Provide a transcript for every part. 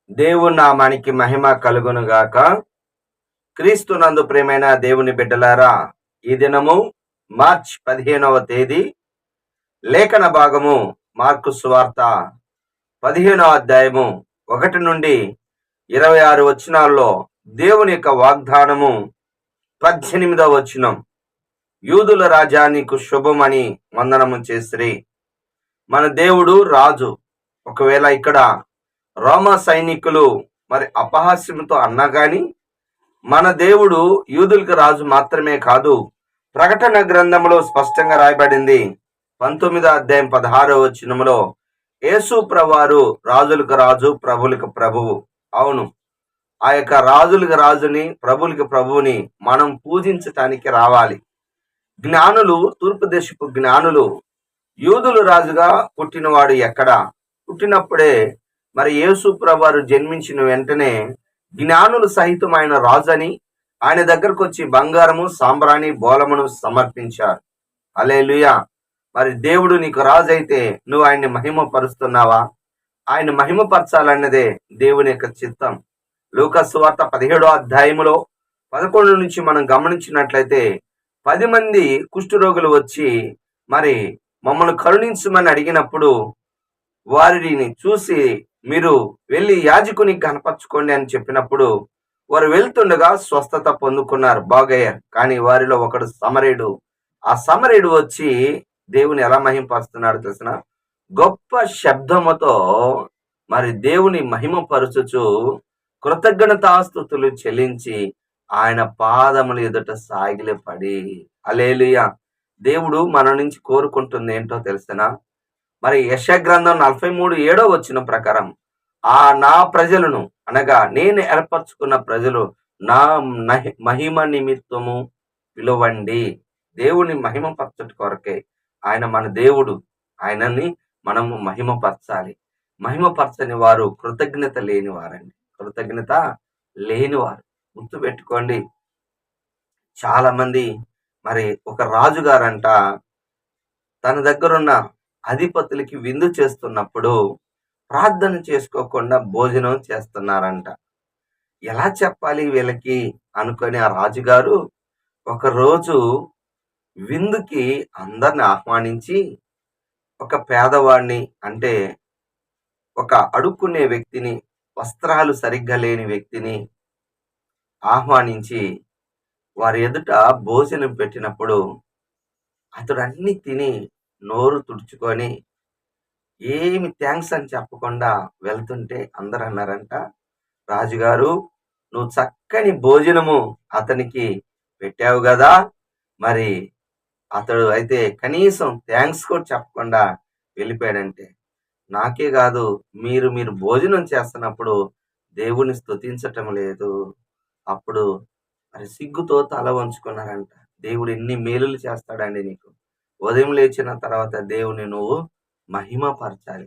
దేవుని నామానికి మహిమ కలుగును గాక. క్రీస్తునందు ప్రియమైన దేవుని బిడ్డలారా, ఈ దినము మార్చ్ 15వ తేదీ, లేఖన భాగము మార్కు సువార్త 15వ అధ్యాయము 1 నుండి 26 వచనాల్లో దేవుని యొక్క వాగ్దానము 18వ వచనం. యూదుల రాజా నీకు శుభమని వందనము చేసిరి. మన దేవుడు రాజు. ఒకవేళ ఇక్కడ రోమా సైనికులు మరి అపహాస్యంతో అన్నా గాని, మన దేవుడు యూదులకు రాజు మాత్రమే కాదు. ప్రకటన గ్రంథంలో స్పష్టంగా రాయబడింది 19వ అధ్యాయం 16వ వచనములో, యేసు ప్రభువారు రాజులకు రాజు, ప్రభువులకు ప్రభువు. అవును, ఆ యొక్క రాజులకు రాజుని, ప్రభువులకు ప్రభువుని మనం పూజించటానికి రావాలి. జ్ఞానులు, తూర్పు దేశపు జ్ఞానులు, యూదులు రాజుగా పుట్టినవాడు ఎక్కడ? పుట్టినప్పుడే మరి యేసు ప్రభువారు జన్మించిన వెంటనే జ్ఞానులు సహితం ఆయన రాజు అని ఆయన దగ్గరకు వచ్చి బంగారము, సాంబ్రాణి, బోలమును సమర్పించారు. హల్లెలూయా. మరి దేవుడు నీకు రాజు అయితే నువ్వు ఆయన్ని మహిమపరుస్తున్నావా? ఆయన మహిమపరచాలన్నదే దేవుని యొక్క చిత్తం. లూకా సువార్త 17వ అధ్యాయములో 11 నుంచి మనం గమనించినట్లయితే 10 మంది కుష్ఠరోగులు వచ్చి మరి మమ్మల్ని కరుణించమని అడిగినప్పుడు వారిని చూసి మీరు వెళ్ళి యాజకునికి కనపరచుకోండి అని చెప్పినప్పుడు వారు వెళ్తుండగా స్వస్థత పొందుకున్నారు, బాగయ్యారు. కానీ వారిలో ఒకడు సమరేయుడు. ఆ సమరేయుడు వచ్చి దేవుని ఎలా మహిమపరుస్తున్నాడు తెలిసిన? గొప్ప శబ్దముతో మరి దేవుని మహిమపరచుచు కృతజ్ఞతాస్తుతులు చెల్లించి ఆయన పాదముల ఎదుట సాగిలపడి. హల్లెలూయా. దేవుడు మన నుంచి కోరుకుంటుంది ఏంటో తెలిసినా? మరి యెషయా గ్రంథం 43:7 వచనం ప్రకారం, నా ప్రజలను అనగా నేను ఏర్పరచుకున్న ప్రజలు నా మహిమ నిమిత్తము పిలువండి. దేవుని మహిమపరచట కొరకే ఆయన మన దేవుడు. ఆయనని మనము మహిమపరచాలి. మహిమపరచని వారు కృతజ్ఞత లేని వారండి. కృతజ్ఞత లేనివారు. గుర్తుపెట్టుకోండి. చాలా మంది మరి ఒక రాజుగారంట తన దగ్గరున్న అధిపతులకి విందు చేస్తున్నప్పుడు ప్రార్థన చేసుకోకుండా భోజనం చేస్తున్నారంట. ఎలా చెప్పాలి వీళ్ళకి అనుకొని ఆ రాజుగారు ఒకరోజు విందుకి అందరిని ఆహ్వానించి, ఒక పేదవాడిని, అంటే ఒక అడుక్కునే వ్యక్తిని, వస్త్రాలు సరిగ్గా లేని వ్యక్తిని ఆహ్వానించి వారి ఎదుట భోజనం పెట్టినప్పుడు అతడు అన్ని తిని నోరు తుడుచుకొని ఏమి థ్యాంక్స్ అని చెప్పకుండా వెళ్తుంటే అందరూ అన్నారంట, రాజుగారు నువ్వు చక్కని భోజనము అతనికి పెట్టావు కదా, మరి అతడు అయితే కనీసం థ్యాంక్స్ కూడా చెప్పకుండా వెళ్ళిపోయాడంటే, నాకే కాదు మీరు భోజనం చేస్తున్నప్పుడు దేవుని స్తుతించటం లేదు. అప్పుడు మరి సిగ్గుతో తల వంచుకున్నారంట. దేవుడు ఎన్ని మేలులు చేస్తాడండి నీకు. ఉదయం లేచిన తర్వాత దేవుని నువ్వు మహిమపరచాలి.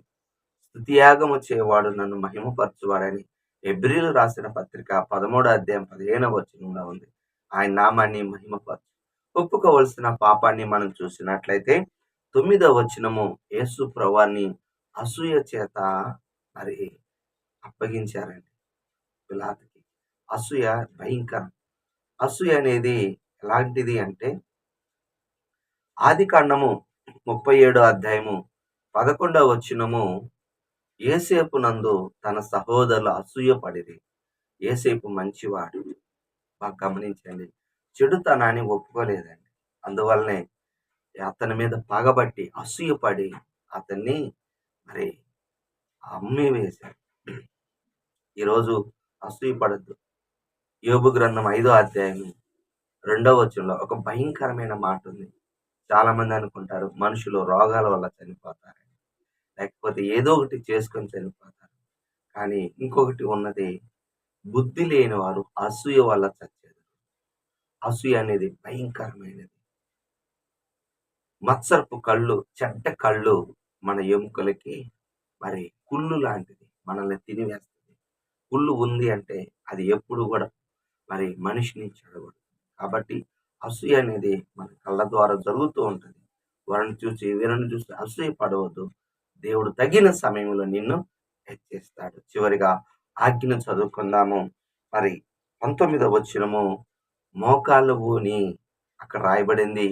స్తుతియాగము చేయవాడు నన్ను మహిమపరచువాడని హెబ్రీయులు రాసిన పత్రిక 13వ అధ్యాయం 15వ వచనంలో ఉంది. ఆయన నామాన్ని మహిమపరచు. ఒప్పుకోవలసిన పాపాన్ని మనం చూసినట్లయితే 9వ వచనము, యేసు ప్రభువాన్ని అసూయ చేత మరి అప్పగించారండి పిలాతుకి. అసూయ భయంకరం. అసూయ అనేది ఎలాంటిది అంటే, ఆదికాండము 37వ అధ్యాయము 11వ వచనము, యోసేపు నందు తన సహోదరులు అసూయ పడిరి. యోసేపు మంచివాడు. బాగా గమనించండి. చెడుతనాన్ని ఒప్పుకోలేదండి. అందువల్లనే అతని మీద పగబట్టి అసూయపడి అతన్ని మరి అమ్మి వేశాడు. ఈరోజు అసూయ పడద్దు. యోబు గ్రంథం 5వ అధ్యాయం 2వ వచనంలో ఒక భయంకరమైన మాట ఉంది. చాలా మంది అనుకుంటారు మనుషులు రోగాల వల్ల చనిపోతారని, లేకపోతే ఏదో ఒకటి చేసుకొని చనిపోతారు. కానీ ఇంకొకటి ఉన్నది, బుద్ధి లేని వారు అసూయ వల్ల చచ్చేది. అసూయ అనేది భయంకరమైనది. మత్సరపు కళ్ళు, చెడ్డ కళ్ళు మన ఎముకలకి మరి కుళ్ళు లాంటిది, మనల్ని తినివేస్తుంది. కుళ్ళు ఉంది అంటే అది ఎప్పుడు కూడా మరి మనిషిని చెడగొడుతుంది. కాబట్టి అసూయ అనేది మన కళ్ళ ద్వారా జరుగుతూ ఉంటుంది. వారిని చూసి వీరిని చూసి అసూయ పడవద్దు. దేవుడు తగిన సమయంలో నిన్ను హెచ్చిస్తాడు. చివరిగా ఆజ్ఞను చదువుకుందాము. మరి 19వ వచనము, మోకాళ్ళు ఊని అక్కడ రాయబడింది.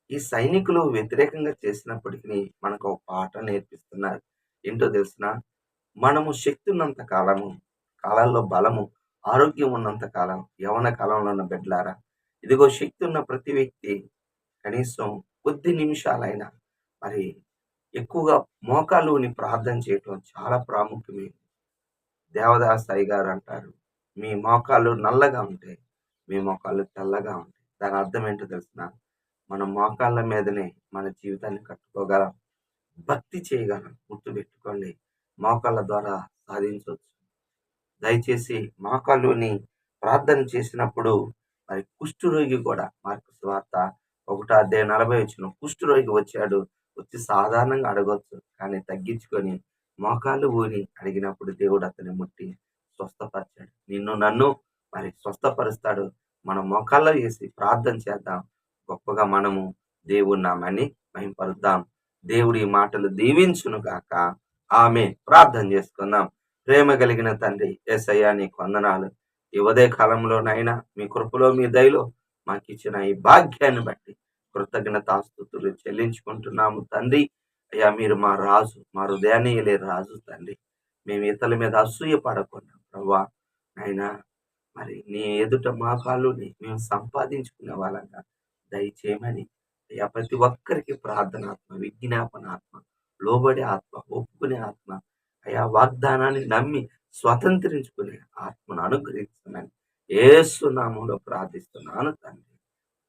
ఈ సైనికులు వ్యతిరేకంగా చేసినప్పటికీ మనకు ఒక పాఠం నేర్పిస్తున్నారు. ఏంటో తెలుసునా? మనము శక్తి ఉన్నంత కాలము, కాలాల్లో బలము, ఆరోగ్యం ఉన్నంత కాలం, యవ్వన కాలంలో ఉన్న బిడ్డలారా, ఇదిగో శక్తి ఉన్న ప్రతి వ్యక్తి కనీసం కొద్ది నిమిషాలైనా మరి ఎక్కువగా మోకాళ్ళు ఊని ప్రార్థన చేయటం చాలా ప్రాముఖ్యమైనది. దేవదాస్ సాయి గారు అంటారు, మీ మోకాళ్ళు నల్లగా ఉంటాయి, మీ మోకాళ్ళు తెల్లగా ఉంటాయి. దాని అర్థం ఏంటో తెలుసునా? మన మోకాళ్ళ మీదనే మన జీవితాన్ని కట్టుకోగలం, భక్తి చేయగలం. గుర్తుపెట్టుకోండి, మోకాళ్ళ ద్వారా సాధించవచ్చు. దయచేసి మోకాళ్ళుని ప్రార్థన చేసినప్పుడు మరి కుష్ఠరోగి కూడా, మార్కు సువార్త 1:40 కుష్ఠరోగి వచ్చాడు, వచ్చి సాధారణంగా అడగొచ్చు, కానీ తగ్గించుకొని మోకాళ్ళు ఊని అడిగినప్పుడు దేవుడు అతన్ని ముట్టి స్వస్థపరిచాడు. నిన్ను నన్ను మరి స్వస్థపరుస్తాడు. మనం మోకాళ్ళలో వేసి ప్రార్థన చేద్దాం. గొప్పగా మనము దేవుని నామాన్ని మహింపరుద్దాం. దేవుడి ఈ మాటలు దీవించును గాక. ఆమేన్. ప్రార్థన చేసుకుందాం. ప్రేమ కలిగిన తండ్రి యేసయ్యా, నీకు వందనాలు. ఈ ఉదయ కాలంలోనైనా మీ కృపలో మీ దయలో మాకిచ్చిన ఈ భాగ్యాన్ని బట్టి కృతజ్ఞతాస్తుతులు చెల్లించుకుంటున్నాము తండ్రి. అయ్యా, మీరు మా రాజు, మా హృదయాన్ని ఏలే రాజు తండ్రి. మేము ఇతరుల మీద అసూయ పడకుండా ప్రభువా నాయనా, మరి నీ ఎదుట మా కాళ్ళుని మేము సంపాదించుకునే వాళ్ళంగా దయచేయమని అయ్యా, ప్రతి ఒక్కరికి ప్రార్థనాత్మ, విజ్ఞాపనాత్మ, లోబడే ఆత్మ, ఒప్పుకునే ఆత్మ, అయ్యా వాగ్దానాన్ని నమ్మి స్వతంత్రించుకునే ఆత్మను అనుగ్రహించమని యేసు నామములో ప్రార్థిస్తున్నాను తండ్రి.